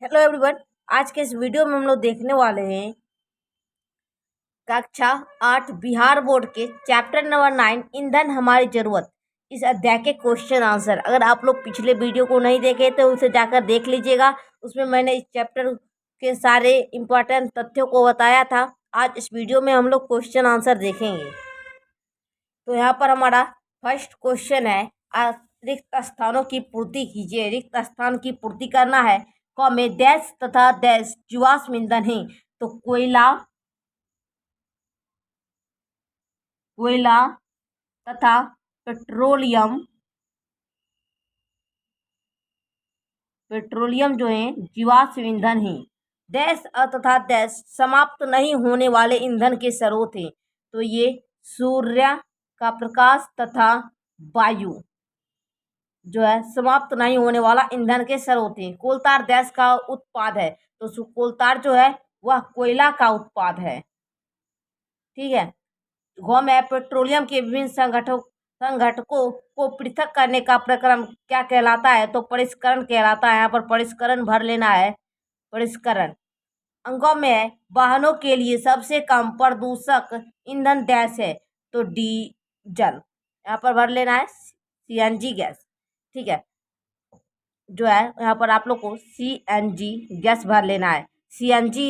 Hello everyone. आज के इस वीडियो में हम लोग देखने वाले हैं कक्षा 8 बिहार बोर्ड के चैप्टर नंबर 9 ईंधन हमारी जरूरत, इस अध्याय के क्वेश्चन आंसर। अगर आप लोग पिछले वीडियो को नहीं देखे तो उसे जाकर देख लीजिएगा। उसमें मैंने इस चैप्टर के सारे इम्पोर्टेंट तथ्यों को बताया था। आज इस वीडियो में हम लोग क्वेश्चन आंसर देखेंगे। तो यहाँ पर हमारा फर्स्ट क्वेश्चन है, रिक्त स्थानों की पूर्ति कीजिए। रिक्त स्थान की पूर्ति करना है। में डैश तथा डैश जीवाश्म ईंधन है। तो कोयला तथा पेट्रोलियम जो है जीवाश्म ईंधन है। डैश तथा डैश समाप्त नहीं होने वाले ईंधन के स्रोत हैं। तो ये सूर्य का प्रकाश तथा वायु जो है समाप्त नहीं होने वाला ईंधन के स्रोत हैं। कोलतार डैश का उत्पाद है। तो कोलतार जो है वह कोयला का उत्पाद है। ठीक है। में पेट्रोलियम के विभिन्न संघटकों को पृथक करने का प्रक्रम क्या कहलाता है? तो परिष्करण कहलाता है। यहाँ पर परिष्करण भर लेना है। परिष्करण अंगों में वाहनों के लिए सबसे कम प्रदूषक ईंधन डैश है। तो डीजल। यहाँ पर भर लेना है सीएनजी गैस। ठीक है। जो है यहाँ पर आप लोग को सीएनजी गैस भर लेना है। सीएनजी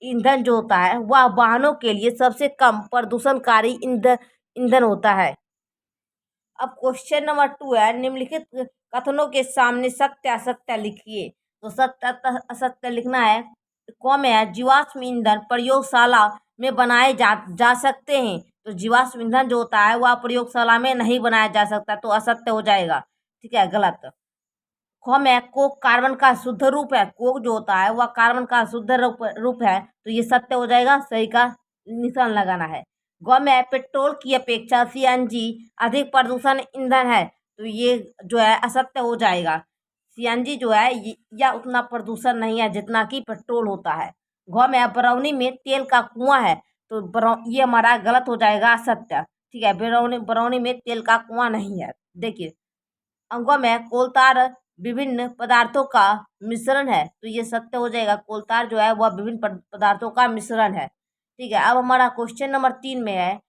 ईंधन जो होता है वह वाहनों के लिए सबसे कम प्रदूषणकारी ईंधन होता है। अब क्वेश्चन नंबर 2 है, निम्नलिखित कथनों के सामने सत्य असत्य लिखिए। तो सत्य असत्य लिखना है। कौन है? जीवाश्म ईंधन प्रयोगशाला में बनाए जा सकते हैं। तो जीवाश्म ईंधन जो होता है वह प्रयोगशाला में नहीं बनाया जा सकता, तो असत्य हो जाएगा। ठीक है, गलत। में कोक कार्बन का शुद्ध रूप है। कोक जो होता है वह कार्बन का शुद्ध रूप है, तो ये सत्य हो जाएगा। सही का निशान लगाना है। में पेट्रोल की अपेक्षा सीएनजी अधिक प्रदूषण ईंधन है, तो ये जो है असत्य हो जाएगा। सीएनजी जो है यह उतना प्रदूषण नहीं है जितना कि पेट्रोल होता है। में बरौनी में तेल का कुआं है, तो ये हमारा गलत हो जाएगा, असत्य। ठीक है, बरौनी में तेल का कुआं नहीं है। देखिए, अंगों में कोलतार विभिन्न पदार्थों का मिश्रण है, तो ये सत्य हो जाएगा। कोलतार जो है वह विभिन्न पदार्थों का मिश्रण है। ठीक है। अब हमारा क्वेश्चन नंबर 3 में है,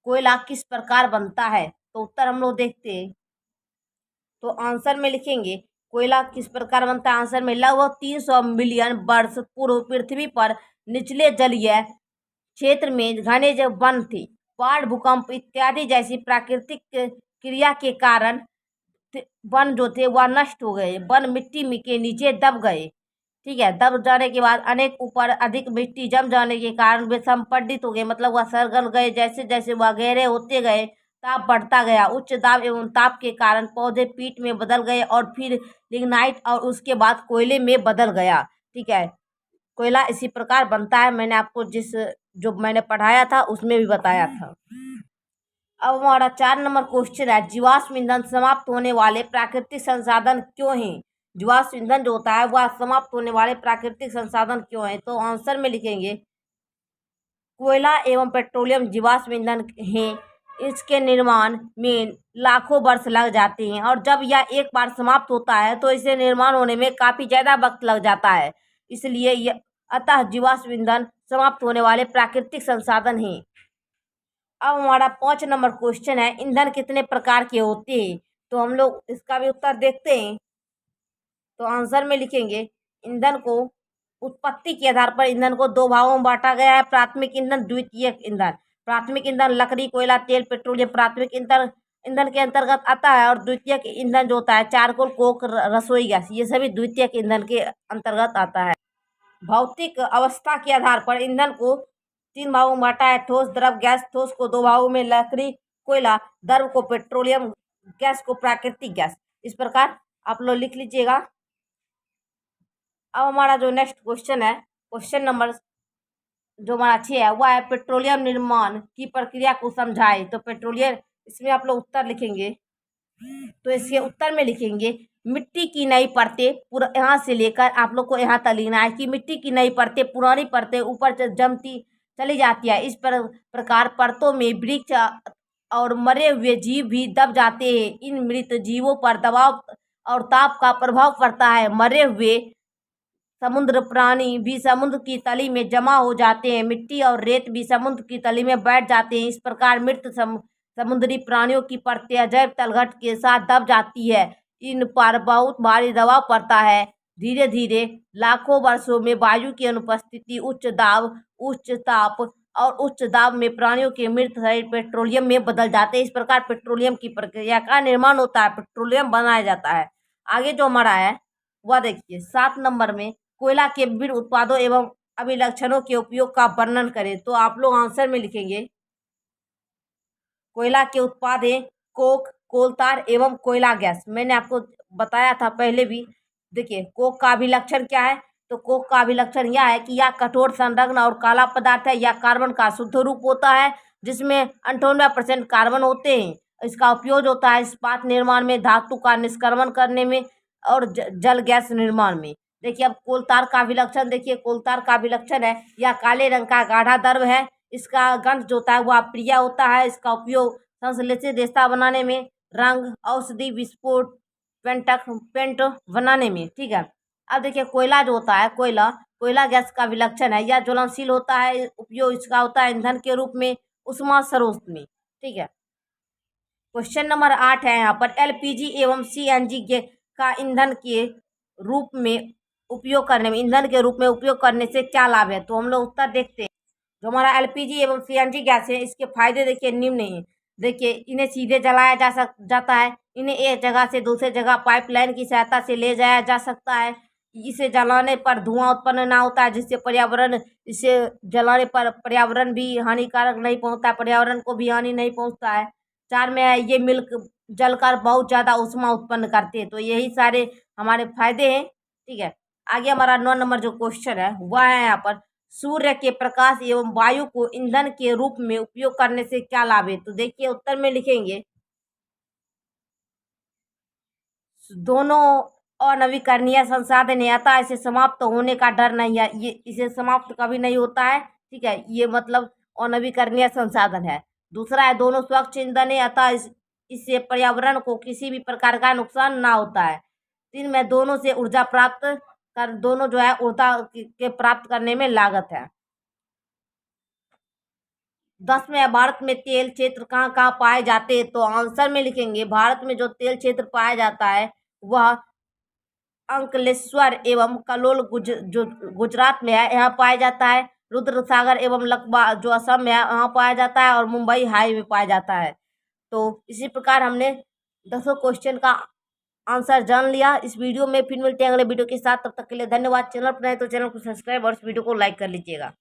कोयला किस प्रकार बनता है? तो उत्तर हम लोग देखते हैं। तो आंसर में लिखेंगे कोयला किस प्रकार बनता है। आंसर में लगभग 300 मिलियन वर्ष पूर्व पृथ्वी पर निचले जलीय क्षेत्र में घने जब वन थे, बाढ़, भूकंप इत्यादि जैसी प्राकृतिक क्रिया के कारण वन जो थे वह नष्ट हो गए। वन मिट्टी के नीचे दब गए। ठीक है। दब जाने के बाद अनेक ऊपर अधिक मिट्टी जम जाने के कारण वे संपीड़ित हो गए, मतलब वह सरगल गए। जैसे जैसे वह गहरे होते गए, ताप बढ़ता गया। उच्च दाब एवं ताप के कारण पौधे पीट में बदल गए और फिर लिग्नाइट और उसके बाद कोयले में बदल गया। ठीक है। कोयला इसी प्रकार बनता है। मैंने आपको जो मैंने पढ़ाया था उसमें भी बताया था। अब हमारा 4 नंबर क्वेश्चन है, जीवाश्म ईंधन समाप्त होने वाले प्राकृतिक संसाधन क्यों हैं? जीवाश्म ईंधन जो होता है वह समाप्त होने वाले प्राकृतिक संसाधन क्यों हैं? तो आंसर में लिखेंगे कोयला एवं पेट्रोलियम जीवाश्म ईंधन हैं। इसके निर्माण में लाखों वर्ष लग जाते हैं, और जब यह एक बार समाप्त होता है तो इसे निर्माण होने में काफी ज्यादा वक्त लग जाता है। इसलिए अतः जीवाश्म ईंधन समाप्त होने वाले प्राकृतिक संसाधन हैं। अब हमारा 5 नंबर क्वेश्चन है, ईंधन कितने प्रकार के होते हैं? तो हम लोग इसका भी उत्तर देखते हैं। तो आंसर में लिखेंगे ईंधन को उत्पत्ति के आधार पर ईंधन को 2 भागों में बांटा गया है, प्राथमिक ईंधन, द्वितीयक ईंधन। प्राथमिक ईंधन लकड़ी, कोयला, तेल, पेट्रोलियम प्राथमिक ईंधन के अंतर्गत आता है, और द्वितीयक ईंधन जो होता है चारकोल, कोक, रसोई गैस, ये सभी द्वितीयक ईंधन के अंतर्गत आता है। भौतिक अवस्था के आधार पर ईंधन को 3 भागों में बांटा है, ठोस, द्रव, गैस। ठोस को 2 भागों में, लकड़ी, कोयला, द्रव को पेट्रोलियम, गैस को प्राकृतिक गैस। इस प्रकार आप लोग लिख लीजिएगा। अब हमारा जो नेक्स्ट क्वेश्चन है, क्वेश्चन नंबर जो हमारा 6 है वह है पेट्रोलियम निर्माण की प्रक्रिया को समझाए। तो पेट्रोलियम, इसमें आप लोग उत्तर लिखेंगे। तो इसके उत्तर में लिखेंगे मिट्टी की नई परतें, पूरा यहाँ से लेकर आप लोग को यहाँ तक लिखना है कि मिट्टी की नई परतें, पुरानी परतें ऊपर जमती चली जाती है। इस प्रकार परतों में वृक्ष और मरे हुए जीव भी दब जाते हैं। इन मृत जीवों पर दबाव और ताप का प्रभाव पड़ता है। मरे हुए समुद्र प्राणी भी समुद्र की तली में जमा हो जाते हैं। मिट्टी और रेत भी समुद्र की तली में बैठ जाते हैं। इस प्रकार मृत समुद्री प्राणियों की परतें अजैब तलघट के साथ दब जाती है। इन पर बहुत भारी दबाव पड़ता है। धीरे धीरे लाखों वर्षों में वायु की अनुपस्थिति, उच्च दाब, उच्च ताप और उच्च दाब में प्राणियों के मृत शरीर पेट्रोलियम में बदल जाते हैं। इस प्रकार पेट्रोलियम की प्रक्रिया का निर्माण होता है, पेट्रोलियम बनाया जाता है। आगे जो हमारा है वह देखिए 7 नंबर में, कोयला के विभिन्न उत्पादों एवं अभिलक्षणों के उपयोग का वर्णन करें। तो आप लोग आंसर में लिखेंगे कोयला के उत्पाद हैं कोक, कोलतार एवं कोयला गैस। मैंने आपको बताया था पहले भी। देखिए कोक का अभिलक्षण क्या है, तो कोक का अभिलक्षण यह है कि यह कठोर संलग्न और काला पदार्थ है। यह कार्बन का शुद्ध रूप होता है जिसमें 98% कार्बन होते हैं। इसका उपयोग होता है इस्पात निर्माण में, धातु का निष्क्रमण करने में और जल गैस निर्माण में। देखिए अब कोलतार का अभिलक्षण देखिए, कोलतार का अभिलक्षण है यह काले रंग का गाढ़ा द्रव है। इसका गंध जो होता है वह अप्रिय होता है। इसका उपयोग संश्लेषित रेशा बनाने में, रंग, औषधि, विस्फोट, पेंट बनाने में। ठीक है। अब देखिए कोयला जो होता है, कोयला गैस का विलक्षण है। यह ज्वलनशील होता है। उपयोग इसका होता है ईंधन के रूप में, उष्मा स्रोत में। ठीक है। क्वेश्चन नंबर 8 है यहाँ पर, एलपीजी एवं सीएनजी का ईंधन के रूप में उपयोग करने से क्या लाभ है। तो हम लोग उत्तर देखते हैं। जो हमारा एलपीजी एवं सीएनजी गैस है, इसके फायदे देखिए निम्न हैं। देखिए इन्हें सीधे जलाया जाता है। इन्हें एक जगह से दूसरे जगह पाइपलाइन की सहायता से ले जाया जा सकता है। इसे जलाने पर धुआं उत्पन्न ना होता है, इसे जलाने पर पर्यावरण भी हानिकारक नहीं पहुंचता है, पर्यावरण को भी हानि नहीं पहुंचता है। 4 में है, ये मिल्क जलकर बहुत ज़्यादा ऊष्मा उत्पन्न करते हैं। तो यही सारे हमारे फायदे हैं। ठीक है। आगे हमारा 9 नंबर जो क्वेश्चन है वह है यहाँ पर, सूर्य के प्रकाश एवं वायु को ईंधन के रूप में उपयोग करने से क्या लाभ है। तो देखिए उत्तर में लिखेंगे दोनों अनवीकरणीय संसाधन है, अतः इसे समाप्त होने का डर नहीं है। ये इसे समाप्त कभी नहीं होता है। ठीक है, ये मतलब अनवीकरणीय संसाधन है। दूसरा है दोनों स्वच्छ ईंधन है, अतः इससे पर्यावरण को किसी भी प्रकार का नुकसान ना होता है। 3 में दोनों से ऊर्जा दोनों जो है ऊर्जा के प्राप्त करने में लागत है। 10 में भारत में तेल क्षेत्र कहाँ कहाँ पाए जाते हैं। तो आंसर में लिखेंगे भारत में जो तेल क्षेत्र पाया जाता है वह अंकलेश्वर एवं कलोल जो गुजरात में है यहाँ पाया जाता है। रुद्र सागर एवं लकबा जो असम में है वहाँ पाया जाता है, और मुंबई हाई में पाया जाता है। तो इसी प्रकार हमने 10 क्वेश्चन का आंसर जान लिया। इस वीडियो में फिर मिलते हैं अगले वीडियो के साथ। तब तक के लिए धन्यवाद। चैनल पर नए तो चैनल को सब्सक्राइब और इस वीडियो को लाइक कर लीजिएगा।